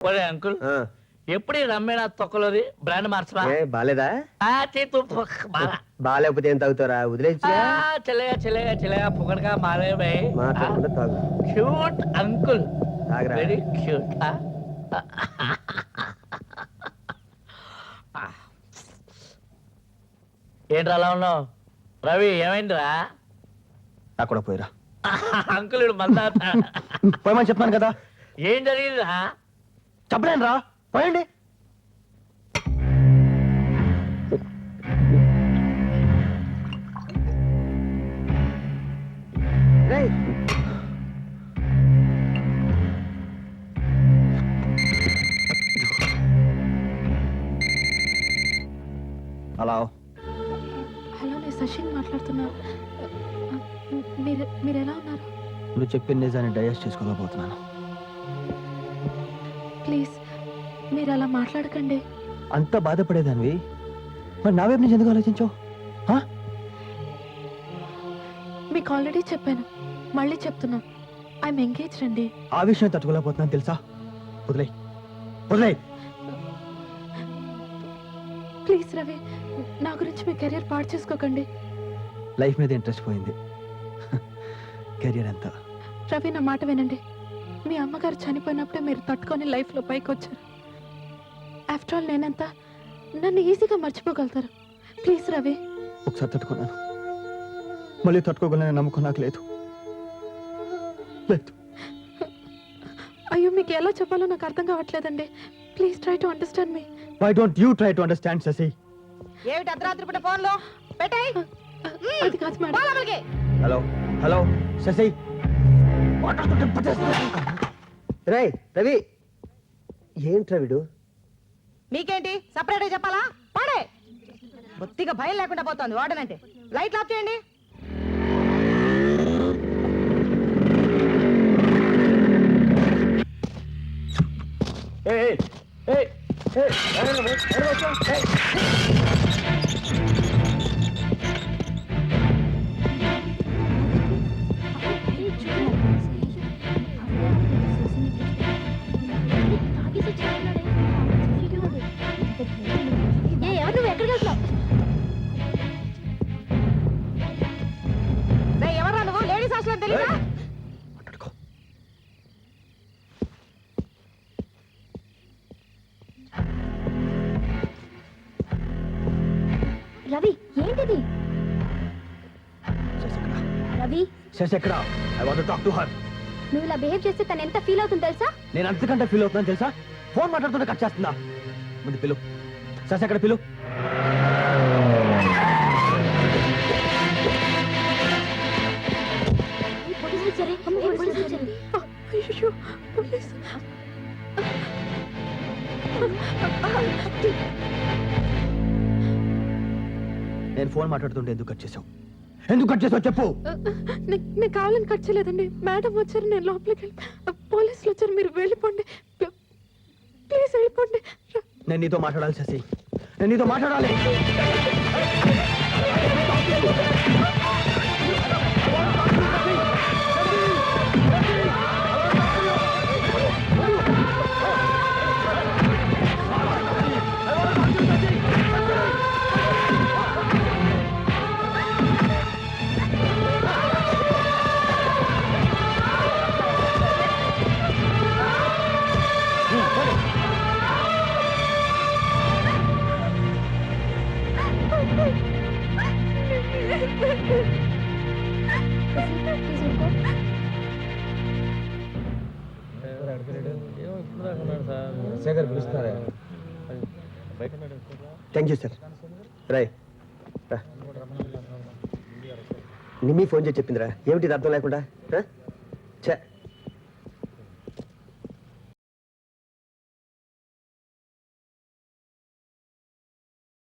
ఒరే అంకుల్ ఎప్పుడు రమ్మేనా తొక్కలోది బ్రాండ్ మార్చరా బాలేదా బాగాలేకపోతే ఏం తాగుతారా వదిలేచ్చు చెల్లగా చెల్లగా చెల్లగా పొగడగా మారే మాట్లాడకుండా తాగు క్యూట్ అంకుల్ తాగరా వెరీ క్యూట్ ఏంట్రా అలా ఉన్నావు రవి ఏమైందిరా అక్కడ పోయిరా అంకుల్ మళ్ళా పోయమని చెప్పాను కదా ఏం జరిగిందిరా చెప్పలేను రా పోయండి హలో హలో నేను శశిని మాట్లాడుతున్నా మీరు ఎలా ఉన్నారు నువ్వు చెప్పిన నిజాన్ని డైజెస్ట్ చేసుకోలేకపోతున్నాను ప్లీజ్ మీరు అలా మాట్లాడకండి అంత బాధపడేదానివి మరి నా వైపు నుంచి ఎందుకు ఆలోచించావు మీకు ఆల్రెడీ చెప్పాను మళ్ళీ చెప్తున్నా ఐఎమ్ ఎంగేజ్డ్ అండి ఆ విషయం తట్టుకోలేకపోతున్నాను తెలుసా వదిలే వదిలే ప్లీజ్ రవి నా గురించి మీ కెరీర్ పాడు చేసుకోకండి లైఫ్ మీద ఇంట్రెస్ట్ పోయింది కెరీర్ ఎంత రవి నా మాట వినండి మీ అమ్మగారు చనిపోయినప్పుడే మీరు తట్టుకొని లైఫ్లో పైకి వచ్చారు ఆఫ్టర్ ఆల్ నేనంతా నన్ను ఈజీగా మర్చిపోగలుగుతారు ప్లీజ్ రవి ఒకసారి తట్టుకున్నాను మళ్ళీ తట్టుకోగలనే నమ్మకం నాకు లేదు లేదు అయ్యో మీకు ఎలా చెప్పాలో నాకు అర్థం కావట్లేదండి please try to understand me why don't you try to understand Shashi ఏమిటి అర్ధరాత్రి పూట ఫోన్లో పెట్టాయి అది కాదు మేడం హలో హలో శశి రే రవి ఏంట్రా వీడు మీకేంటి సపరేట్ గా చెప్పాలా పాడే బొత్తిగా భయం లేకుండా పోతుంది వాడనంటే లైట్ ఆఫ్ చేయండి ఎవరా నువ్వు లేడీస్ హాస్టల్ తెలియదా రవి ఏంటిది రవి శశి ఎక్కడ I want to talk to her నువ్వు ఇలా బిహేవ్ చేస్తే తను ఎంత ఫీల్ అవుతుంది తెలుసా నేను అంతకంటే ఫీల్ అవుతున్నాను తెలుసా ఫోన్ మాట్లాడుతుంటే కట్ చేస్తుందా ముందు పిలు శశి ఎక్కడ పిలు పోలీసులు వచ్చారే పోలీసులు వచ్చారు అయ్యో పోలీస్ నేను ఫోన్ మాట్లాడుతుంటే ఎందుకు కట్ చేసావు ఎందుకు కట్ చేసావు చెప్పు నేను కావాలని కట్ చేయలేదండి మేడం వచ్చారు నేను లోపలికి వెళ్ళి పోలీసులు వచ్చారు మీరు వెళ్ళిపోండి ప్లీజ్ వెళ్ళిపోండి నేను నీతో మాట్లాడాలి శశి నేను నీతో మాట్లాడాలి thank you sir Roy Nimmi phone చేసి చెప్పిందిరా ఏమిటి అర్థం లేకుండా